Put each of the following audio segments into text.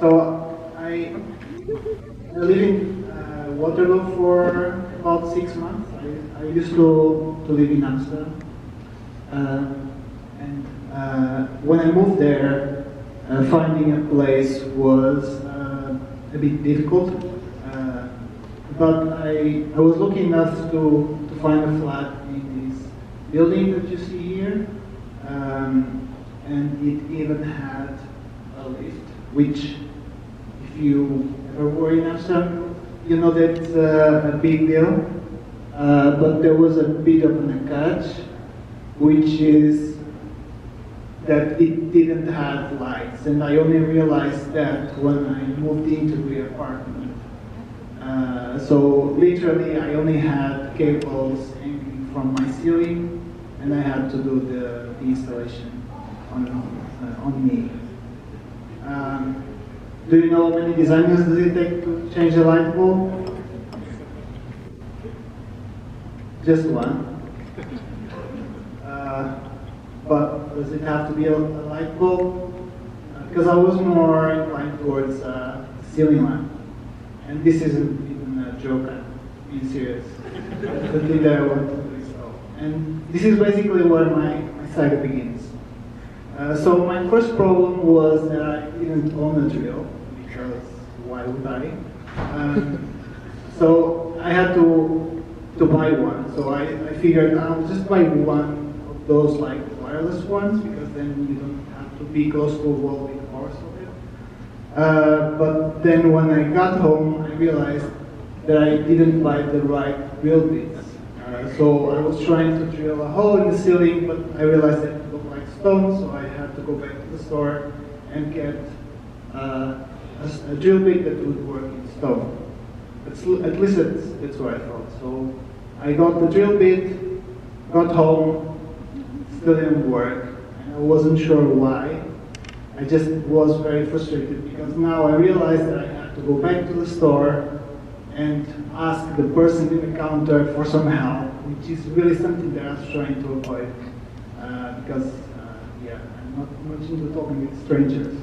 So I live in Waterloo for about 6 months. I used to live in Amsterdam. And when I moved there, finding a place was a bit difficult. But I was lucky enough to find a flat in this building that you see here. And it even had a lift, which, if you ever were in Amsterdam, you know that's a big deal. But there was a bit of a catch, which is that it didn't have lights, and I only realized that when I moved into the apartment. So literally, I only had cables hanging from my ceiling, and I had to do the installation on me. Do you know how many designers does it take to change a light bulb? Just one. But does it have to be a light bulb? Because I was more inclined towards ceiling lamp. And this isn't even a joke, I'm being serious. That's the thing that I want to install. And this is basically where my saga begins. So my first problem was that I didn't own a drill, because why would I? So I had to buy one. So I figured I'll just buy one of those like wireless ones, because then you don't have to be close to a wall with the power socket. But then when I got home, I realized that I didn't buy the right drill bits. So I was trying to drill a hole in the ceiling, but I realized that it looked like stone, so I had to go back to the store and get a drill bit that would work in stone. At least that's what I thought. So I got the drill bit, got home, still didn't work, and I wasn't sure why. I just was very frustrated because now I realized that I had to go back to the store and ask the person in the counter for some help, which is really something that I was trying to avoid because, I'm not much into talking with strangers.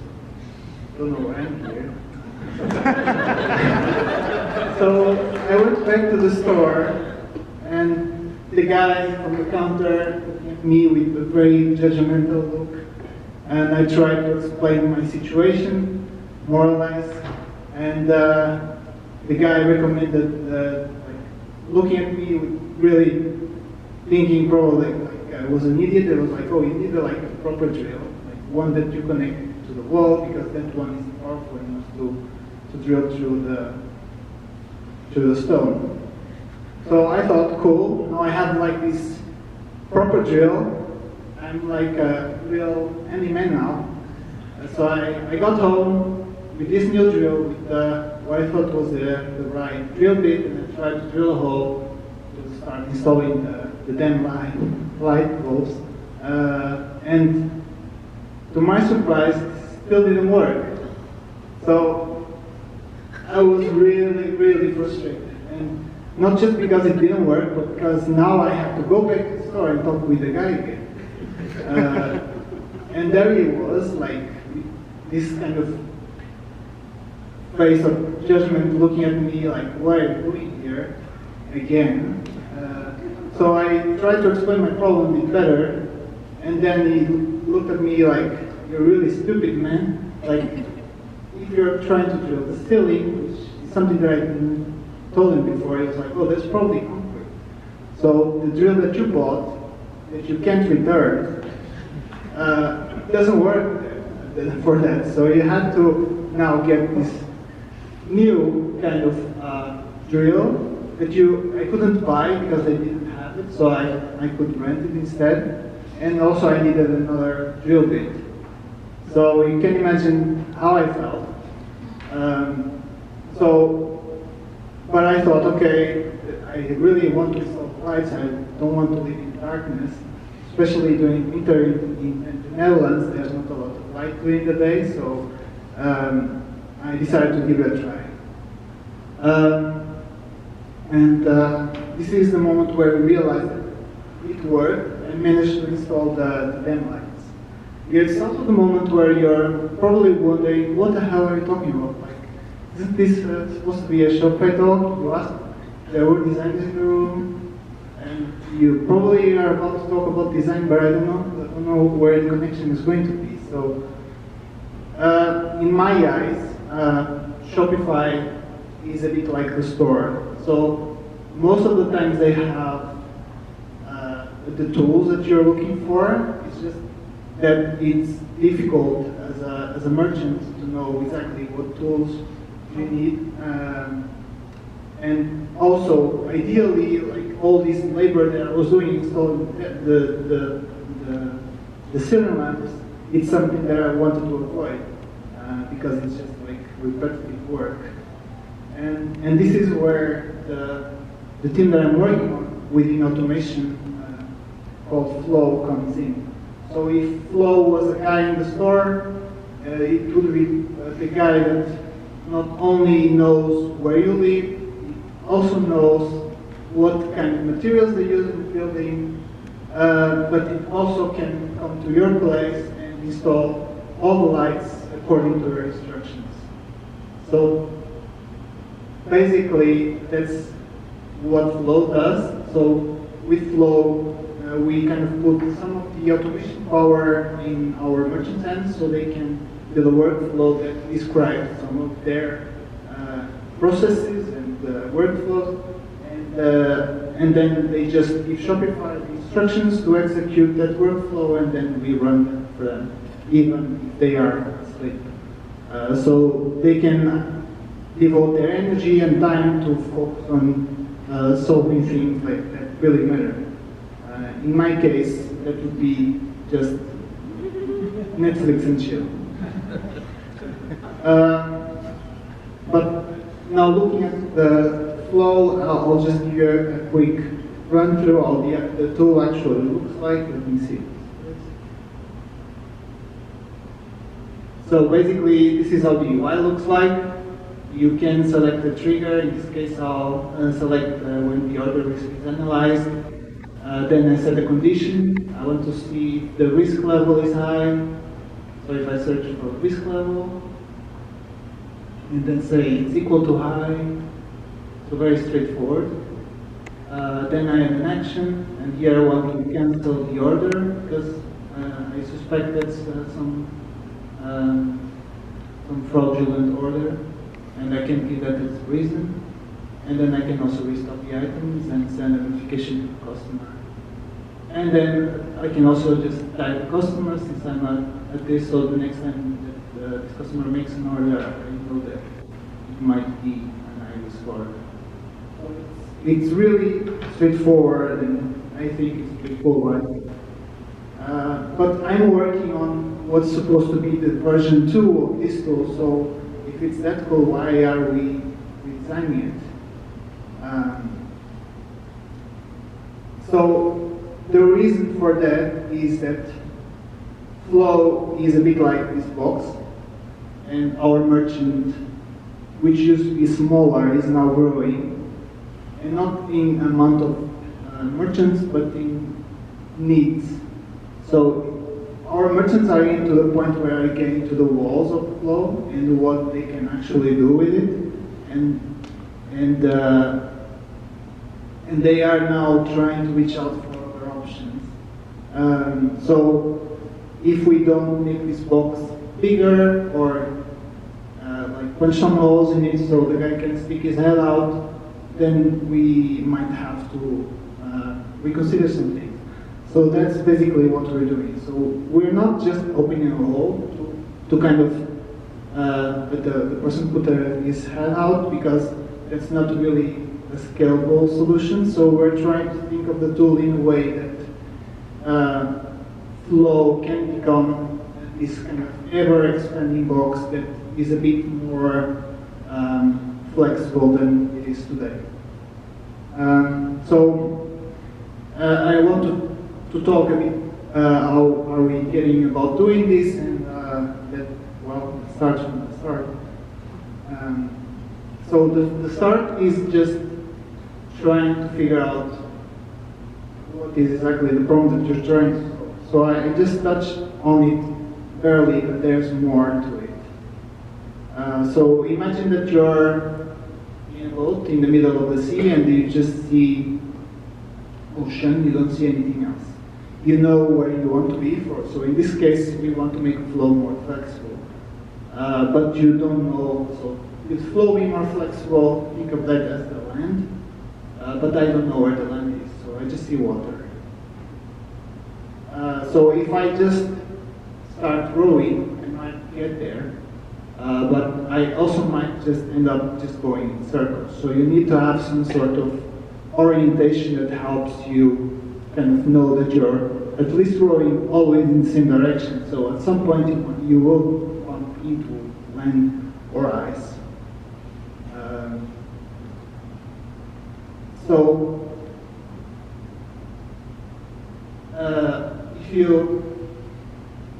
Don't know why I'm here. So I went back to the store, and the guy from the counter looked at me with a very judgmental look, and I tried to explain my situation, more or less, and the guy recommended, looking at me with really thinking probably like I was an idiot. It was like, oh, you need a proper drill, like one that you connect to the wall, because that one is powerful enough to drill through the stone. So I thought, cool. Now I have this proper drill. I'm like a real handyman now. So I got home with this new drill with what I thought was the right drill bit, and I tried to drill a hole to start installing the damn light bulbs. And to my surprise, it still didn't work. So I was really, really frustrated. And not just because it didn't work, but because now I have to go back to the store and talk with the guy again. And there he was, this kind of face of judgment, looking at me like, what are you doing here again? So I tried to explain my problem a bit better, and then he looked at me like, you're really stupid, man. If you're trying to drill the ceiling, which is something that I didn't told him before, he was like, oh, that's probably concrete. So the drill that you bought, that you can't return, doesn't work for that. So you had to now get this new kind of drill that I couldn't buy because I didn't have it, so I could rent it instead. And also I needed another drill bit. So you can imagine how I felt. But I thought, okay, I really want to install lights. I don't want to live in darkness, especially during winter in the Netherlands. There's not a lot of light during the day, so I decided to give it a try. This is the moment where I realized that it worked. I managed to install the damn lights. it's also the moment where you're probably wondering, what the hell are you talking about? Like, isn't this supposed to be a Shopify talk? You asked, there were designers in the room, and you probably are about to talk about design, but I don't know where the connection is going to be. So, in my eyes, Shopify is a bit like the store. So, most of the times they have the tools that you're looking for. It's just that it's difficult as a merchant to know exactly what tools you need. And also, ideally, like all this labor that I was doing installing the ceiling lamps, it's something that I wanted to avoid because it's just like repetitive work. And this is where the team that I'm working on within automation called Flow comes in. So if Flow was a guy in the store, it would be the guy that not only knows where you live, he also knows what kind of materials they use in the building, but it also can come to your place and install all the lights according to your instructions. So basically, that's what Flow does. So with Flow, we kind of put some of the automation power in our merchants' hands so they can build a workflow that describes some of their processes and workflows, and then they just give Shopify the instructions to execute that workflow, and then we run them for them, even if they are asleep. So they can devote their energy and time to focus on solving things that really matter. In my case, that would be just Netflix and chill. But now looking at the Flow, I'll just give you a quick run through how the tool actually looks like. Let me see. So basically, this is how the UI looks like. You can select the trigger. In this case, I'll select when the order is analyzed. Then I set a condition. I want to see if the risk level is high. So if I search for risk level, and then say it's equal to high, so very straightforward. Then I have an action, and here I want to cancel the order because I suspect that's some fraudulent order, and I can give that as a reason. And then I can also restock the items and send a notification to the customer. And then I can also just tag the customer since I'm at this, so the next time that this customer makes an order, I know that it might be an high-risk order. So it's really straightforward, and I think it's straightforward. But I'm working on what's supposed to be the version 2 of this tool, so if it's that cool, why are we redesigning it? So the reason for that is that Flow is a bit like this box, and our merchant, which used to be smaller, is now growing, and not in amount of merchants, but in needs. So our merchants are getting to the point where I get into the walls of Flow and what they can actually do with it, and they are now trying to reach out for other options. So if we don't make this box bigger or like punch some holes in it so the guy can stick his head out, then we might have to reconsider some things. So that's basically what we're doing. So we're not just opening a hole to kind of let the person put his head out, because that's not really a scalable solution. So we're trying to think of the tool in a way that Flow can become this kind of ever-expanding box that is a bit more flexible than it is today. So I want to talk a bit how are we getting about doing this, and start from the start. So the start is just trying to figure out what is exactly the problem that you're trying to solve. So I just touched on it barely, but there's more to it. So imagine that you're in a boat in the middle of the sea and you just see ocean, you don't see anything else. You know where you want to be for. So in this case, we want to make flow more flexible. But you don't know, so with flow being more flexible, think of that as the land. But I don't know where the land is, so I just see water. So if I just start rowing, I might get there. But I also might just end up just going in circles. So you need to have some sort of orientation that helps you kind of know that you're at least rowing always in the same direction. So at some point you will bump into land or ice.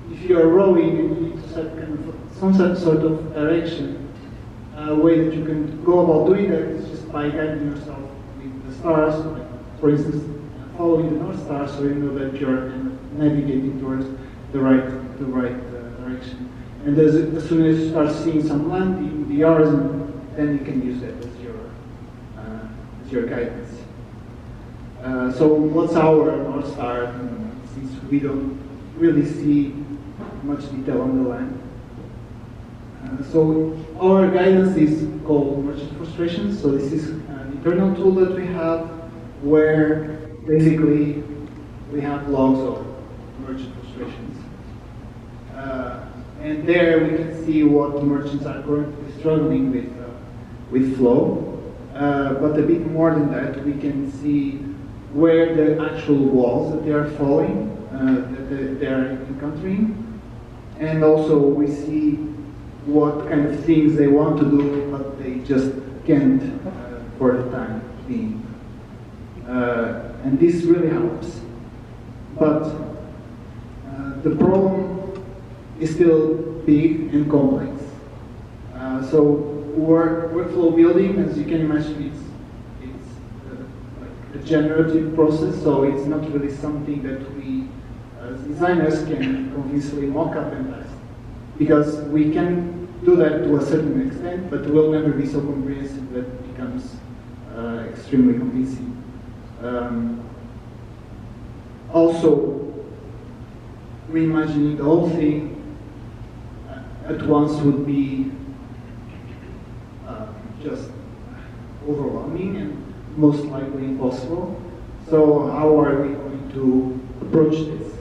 If you're rowing, you need to set kind of some sort of direction. A way that you can go about doing that is just by guiding yourself with the stars. Like, for instance, following the North Star, so you know that you're kind of navigating towards the right direction. And as soon as you start seeing some land in the horizon, then you can use that as your guidance. So what's our North Star? Since we don't really see much detail on the land. So our guidance is called merchant frustrations. So this is an internal tool that we have where basically we have logs of merchant frustrations. And there we can see what the merchants are currently struggling with flow. But a bit more than that, we can see where the actual walls that they are following, that they are encountering. And also we see what kind of things they want to do, but they just can't for the time being. And this really helps. But the problem is still big and complex. So workflow building, as you can imagine, it's like a generative process, so it's not really something that we as designers can convincingly mock up and test. Because we can do that to a certain extent, but will never be so comprehensive that it becomes extremely convincing. Also, reimagining the whole thing at once would be just overwhelming and most likely impossible. So how are we going to approach this?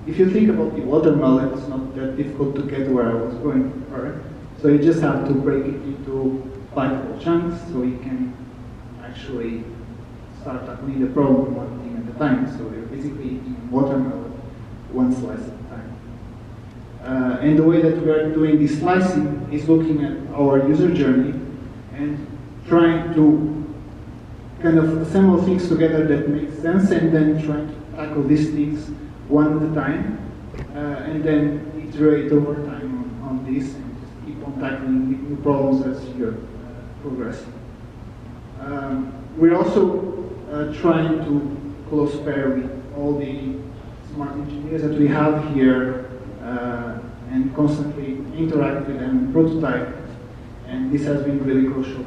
If you think about the watermelon, it's not that difficult to get where I was going, right? So you just have to break it into biteable chunks so you can actually start tackling the problem one thing at a time. So you're basically eating watermelon one slice at a time. And the way that we are doing this slicing is looking at our user journey and trying to kind of assemble things together that make sense, and then trying to tackle these things one at a time, and then iterate over time on this and just keep on tackling new problems as you're progressing. We're also trying to close pair with all the smart engineers that we have here and constantly interact with them and prototype, and this has been really crucial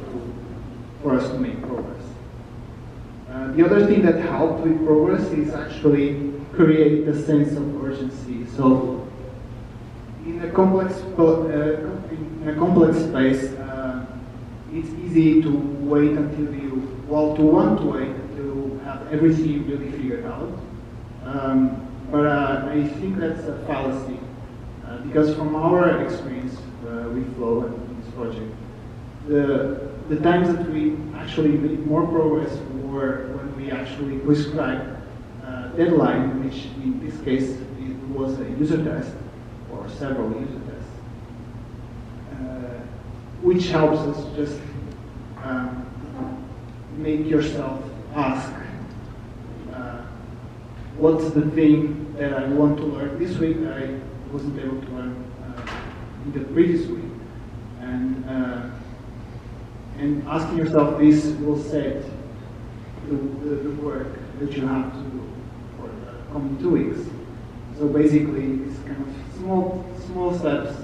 for us to make progress. The other thing that helped with progress is actually create a sense of urgency. So in a complex space, it's easy to wait until to want to wait until you have everything really figured out. But I think that's a fallacy, because from our experience with Flow and this project, the times that we actually made more progress were when we actually prescribed deadline, which in this case it was a user test or several user tests, which helps us just make yourself ask, what's the thing that I want to learn this week that I wasn't able to learn in the previous week, and asking yourself this will set the work that you have to do for the coming 2 weeks. So basically, these kind of small steps,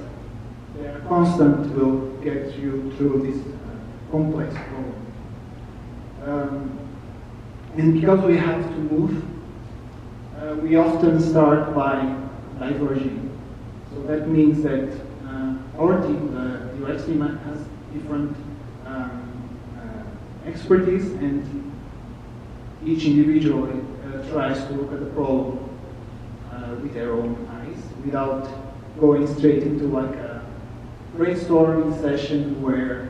they are constant, will get you through this complex problem. And because we have to move, we often start by diverging. So that means that our team, the UX team, has different expertise, and each individual tries to look at the problem with their own eyes without going straight into like a brainstorming session where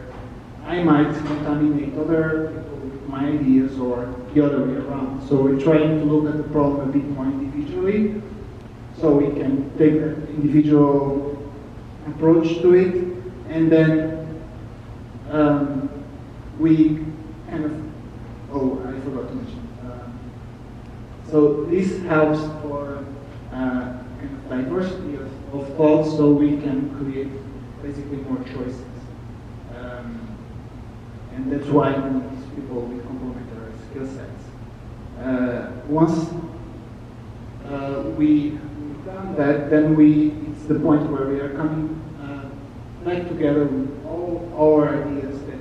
I might contaminate other people with my ideas or the other way around. So we're trying to look at the problem a bit more individually, so we can take an individual approach to it, and then we kind of, I forgot to mention. So this helps for kind of diversity of thoughts, so we can create basically more choices. And that's why we need these people with complementary skill sets. Once we've done that, then it's the point where we are coming back together with all our ideas that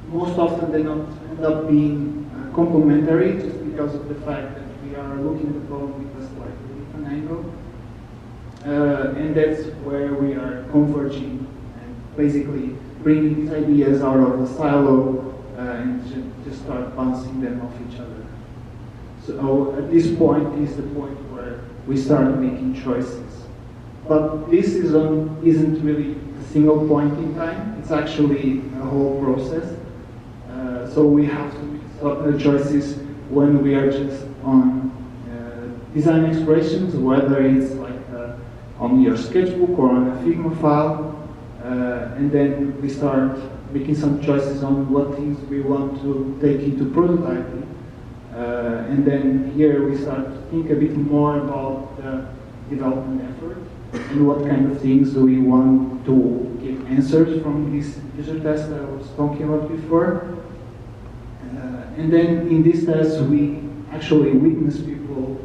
most often they not end up being complementary, just because of the fact that we are looking at the problem with a slightly different angle. And that's where we are converging and basically bringing these ideas out of the silo and just start bouncing them off each other. So at this point is the point where we start making choices. But this isn't really a single point in time. It's actually a whole process. So we have to make choices when we are just on design explorations, whether it's like on your sketchbook or on a Figma file, and then we start making some choices on what things we want to take into prototyping. And then here we start to think a bit more about the development effort and what kind of things do we want to get answers from this user test that I was talking about before. And then in this test, we actually witness people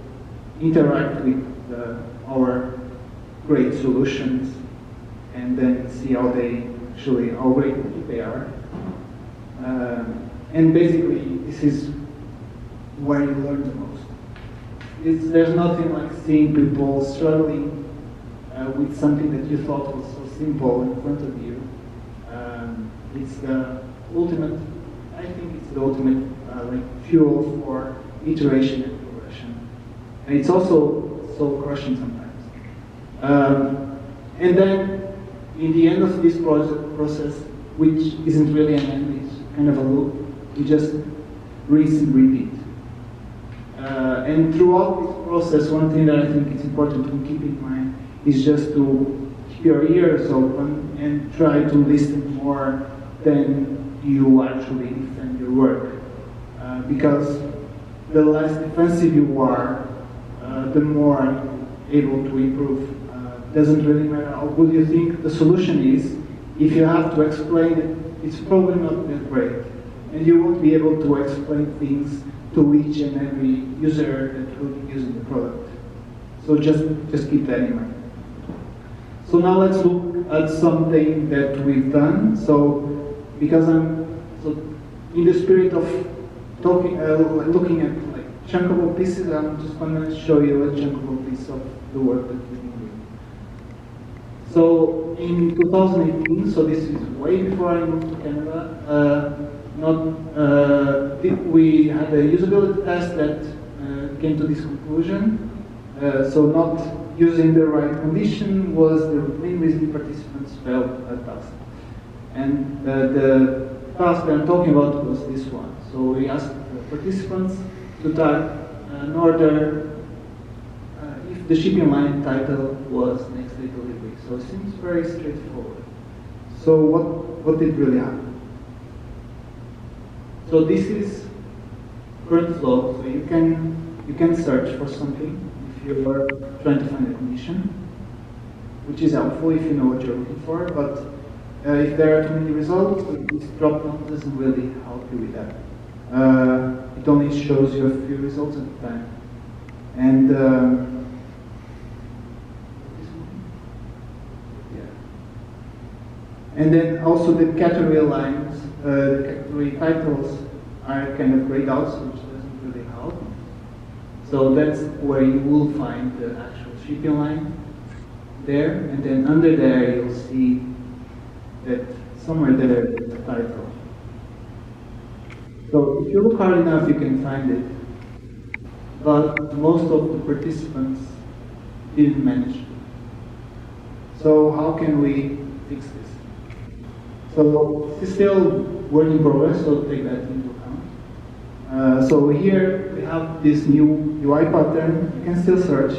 interact with our great solutions, and then see how great they are. And basically, this is where you learn the most. There's nothing like seeing people struggling with something that you thought was so simple in front of you. It's the ultimate, I think it's the ultimate fuel for iteration and progression. And it's also so crushing sometimes. And then, in the end of this process, which isn't really an end, it's kind of a loop, you just rinse and repeat. And throughout this process, one thing that I think is important to keep in mind is just to keep your ears open and try to listen more than you actually defend your work. Because the less defensive you are, the more able to improve. Doesn't really matter how good you think the solution is. If you have to explain it, it's probably not that great. And you won't be able to explain things to each and every user that will be using the product. So just keep that in mind. So now let's look at something that we've done. So because in the spirit of talking, looking at like chunkable pieces, I'm just going to show you a chunkable piece of the work that we've been doing. So in 2018, so this is way before I moved to Canada, we had a usability test that came to this conclusion. So not using the right condition was the main reason participants failed a task. And the task that I'm talking about was this one. So we asked the participants to type an order if the shipping line title was next day delivery. So it seems very straightforward. So what did really happen? So this is current flow. So you can search for something if you are trying to find a condition, which is helpful if you know what you're looking for. But if there are too many results, this drop-down doesn't really help you with that. It only shows you a few results at a time. And And then also the category lines, the category titles are kind of grayed out, which doesn't really help. So that's where you will find the actual shipping line there, and then under there you'll see that somewhere there is a title. So if you look hard enough, you can find it. But most of the participants didn't manage to. So how can we fix this? So it's still work in progress, so take that into account. So here we have this new UI pattern. You can still search,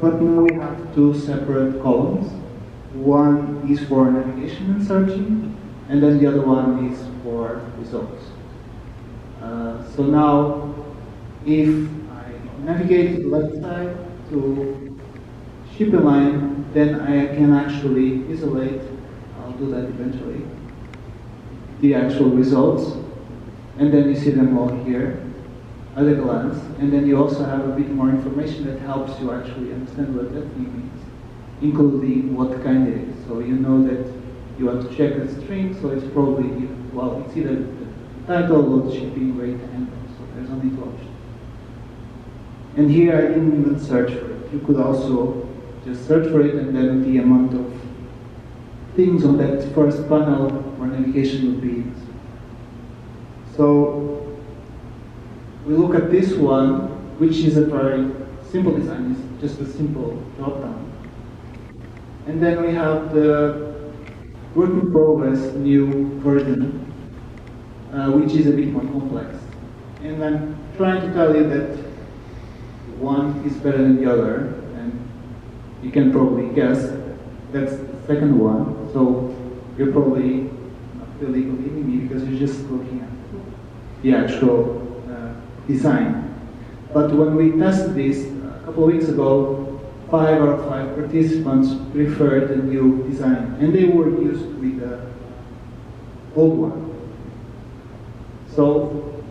but now we have two separate columns. One is for navigation and searching, and then the other one is for results. So now, if I navigate to the left side to shipping line, then I can actually isolate, I'll do that eventually, the actual results, and then you see them all here at a glance, and then you also have a bit more information that helps you actually understand what that thing means, including what kind it is. So you know that you want to check a string, so it's probably, well, it's either the title or the shipping rate handle, so there's only two options. And here I didn't even search for it. You could also just search for it, and then the amount of things on that first panel for navigation would be. So we look at this one, which is a very simple design. It's just a simple drop-down. And then we have the work in progress new version, which is a bit more complex. And I'm trying to tell you that one is better than the other, and you can probably guess that's the second one. So you're probably not really believing me because you're just looking at the actual design. But when we tested this a couple of weeks ago, 5 out of 5 participants preferred the new design, and they were used with the old one. So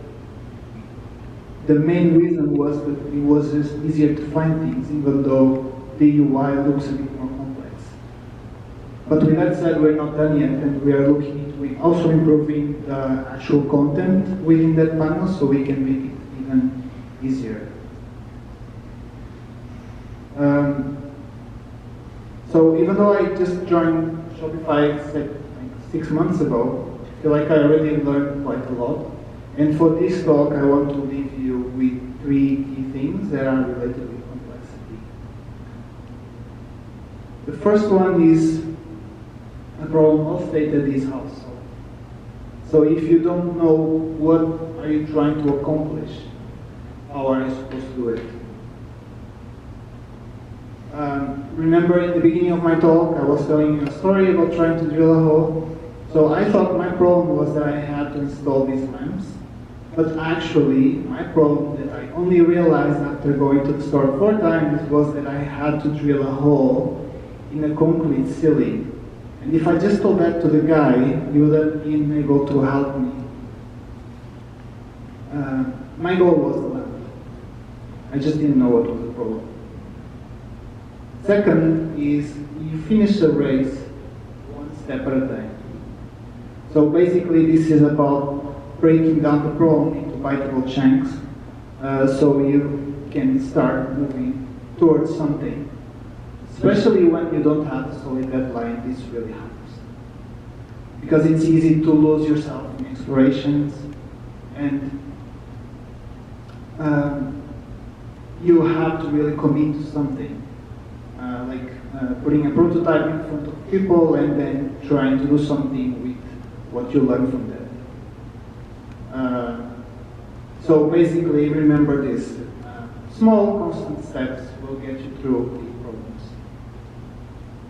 the main reason was that it was just easier to find things, even though the UI looks a bit more complex. But with that said, we're not done yet, and we are looking into also improving the actual content within that panel so we can make it even easier. So even though I just joined Shopify like 6 months ago, I feel like I already learned quite a lot. And for this talk, I want to leave you with 3 key things that are related with complexity. The first one is a problem all stated is how so. So if you don't know what are you trying to accomplish, how are you supposed to do it? Remember in the beginning of my talk, I was telling you a story about trying to drill a hole. So I thought my problem was that I had to install these lamps. But actually, my problem that I only realized after going to the store 4 times was that I had to drill a hole in a concrete ceiling. And if I just told that to the guy, he would have been able to help me. My goal was the lamp. I just didn't know what was the problem. Second is you finish the race one step at a time. So basically this is about breaking down the problem into biteable chunks so you can start moving towards something. Especially when you don't have a solid deadline, this really helps. Because it's easy to lose yourself in explorations, and you have to really commit to something. Putting a prototype in front of people and then trying to do something with what you learn from that. So basically, remember this. Small, constant steps will get you through the problems.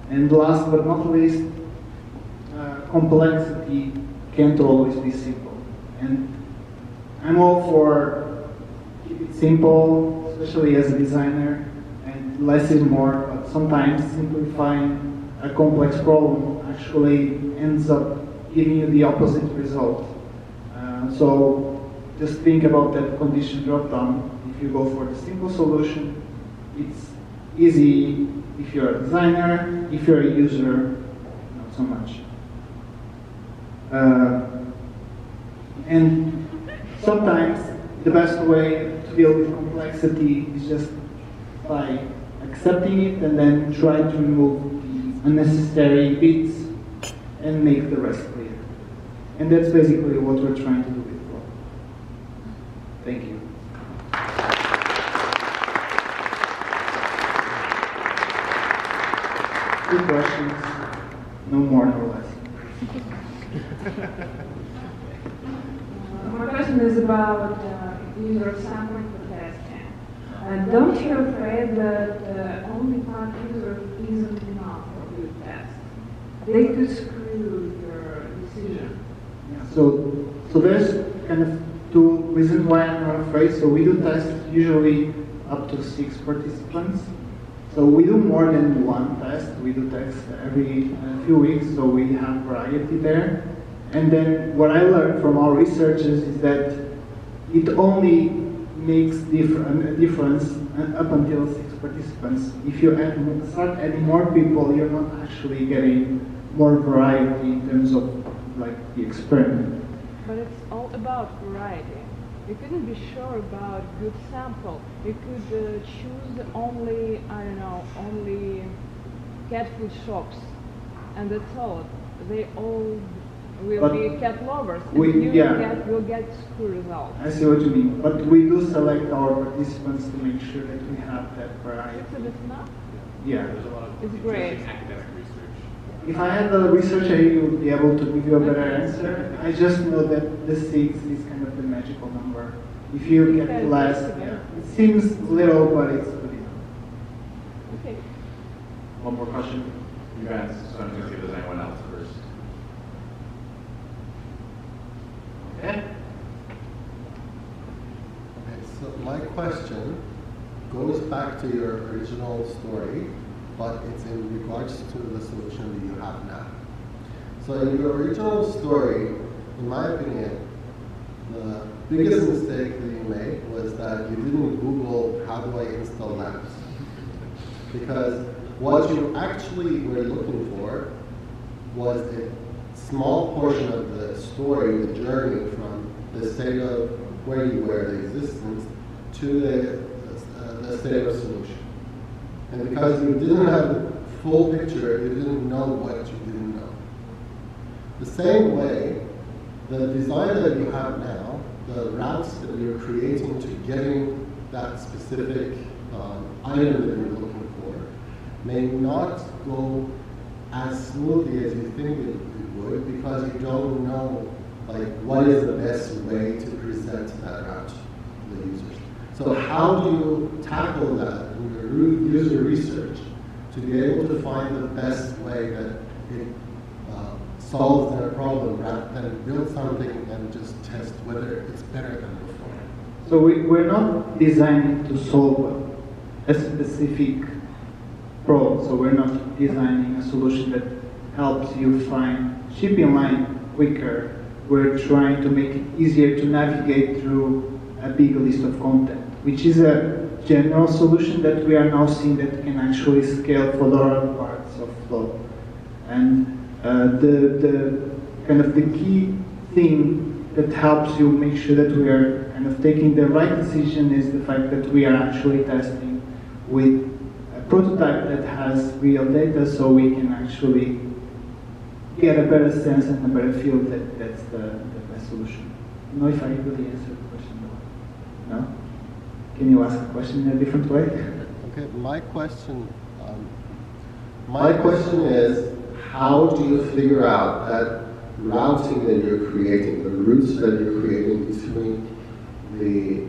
And last but not least, complexity can't always be simple. And I'm all for keep it simple, especially as a designer, and less is more, but sometimes simplifying a complex problem actually ends up giving you the opposite result. So just think about that condition drop-down. If you go for the simple solution, it's easy if you're a designer. If you're a user, not so much. And sometimes the best way to deal with complexity is just by accepting it and then try to remove the unnecessary bits and make the rest clear. And that's basically what we're trying to do with Flow. Thank you. Two questions, no more, no less. My question is about user sampling for testing. Don't you afraid that only one user isn't enough for your test? They could screw your decision. Yeah, so there's kind of two reasons why I'm not afraid. So we do test usually up to 6 participants. So we do more than one test. We do tests every few weeks, so we have variety there. And then what I learned from our researchers is that it only makes a difference up until 6 participants. If you start adding more people, you're not actually getting more variety in terms of like the experiment. But it's all about variety. You couldn't be sure about good sample. You could choose only, I don't know, only cat food shops, and that's all. They all will be cat lovers, and will get screw results. I see what you mean, but we do select our participants to make sure that we have that variety. So that's enough? Yeah. There's a lot of It's great. academic research. If I had the research, I would be able to give you a better answer. I just know that the 6 is kind of the magical number. If you get less, it seems little, but it's good enough. Okay. One more question. You guys, so I'm going to see if there's anyone else first. Okay. Okay, so my question goes back to your original story, but it's in regards to the solution that you have now. So in your original story, in my opinion, the biggest mistake that you made was that you didn't Google how do I install lamps. Because what you actually were looking for was a small portion of the story, the journey from the state of where you were, the existence, to the state of solution. And because you didn't have the full picture, you didn't know what you didn't know. The same way, the design that you have now, the routes that you're creating to getting that specific item that you're looking for, may not go as smoothly as you think it would, because you don't know what is the best way to present that route to the users. So how do you tackle that in your user research to be able to find the best way that it solves their problem rather than build something and just test whether it's better than before? So we're not designing to solve a specific problem. So we're not designing a solution that helps you find shipping line quicker. We're trying to make it easier to navigate through a big list of content, which is a general solution that we are now seeing that can actually scale for other parts of Flow. And the kind of the key thing that helps you make sure that we are kind of taking the right decision is the fact that we are actually testing with a prototype that has real data, so we can actually get a better sense and a better feel that that's the best solution. I don't know if I really answered the question though. No? Can you ask a question in a different way? Okay, my question is, how do you figure out that routing that you're creating, the routes that you're creating between the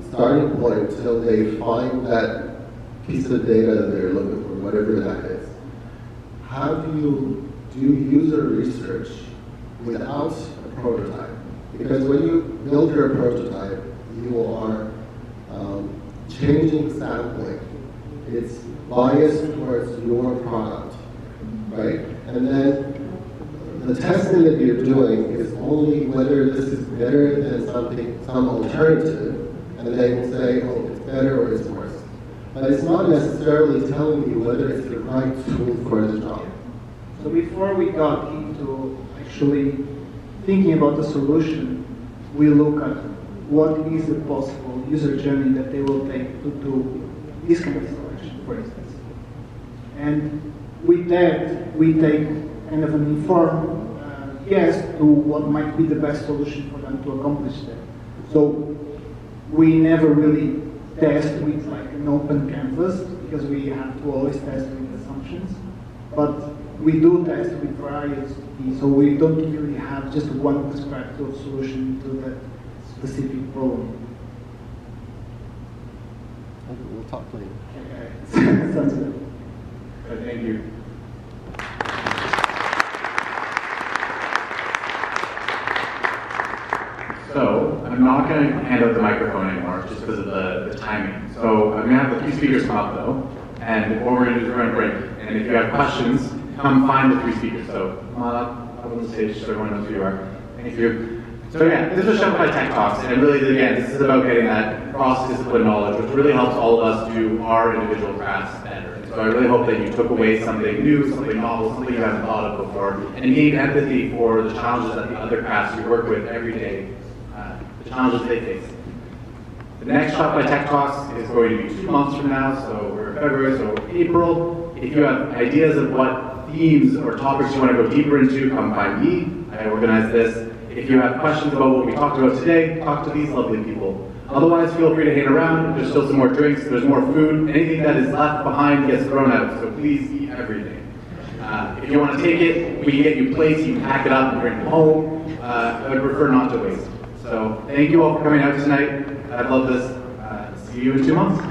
starting point till they find that piece of data that they're looking for, whatever that is? How do you do user research without a prototype? Because when you build your prototype, you are changing sampling. It's biased towards your product, right? And then the testing that you're doing is only whether this is better than some alternative, and they will say, oh, it's better or it's but it's not necessarily telling you whether it's the right tool for the job. So before we got into actually thinking about the solution, we look at what is the possible user journey that they will take to do this kind of selection, for instance. And with that, we take kind of an informed guess to what might be the best solution for them to accomplish that. So we never really test with like an open canvas because we have to always test with assumptions. But we do test with variety, so we don't really have just one prescribed solution to that specific problem. We'll talk later. Okay. Sounds good. Good, thank you. So, I'm not going to hand out the microphone anymore just because of the timing. So, I'm going to have the 3 speakers come up though, and what we're going to do is we're going to break. And if you have questions, come find the 3 speakers. So, come on up on the stage so everyone knows who you are. Thank you. So yeah, this was Shopify Tech Talks, and really, again, this is about getting that cross-discipline knowledge, which really helps all of us do our individual crafts better. And so I really hope that you took away something new, something novel, something you haven't thought of before, and gained empathy for the challenges that the other crafts you work with every day, the challenges they face. The next Shopify Tech Talks is going to be 2 months from now, so we're in February, so April. If you have ideas of what themes or topics you want to go deeper into, come find me. I organize this. If you have questions about what we talked about today, talk to these lovely people. Otherwise, feel free to hang around. There's still some more drinks, there's more food. Anything that is left behind gets thrown out, so please eat everything. If you want to take it, we can get you plates, you can pack it up and bring it home. I would prefer not to waste. So thank you all for coming out tonight. I love this. See you in 2 months.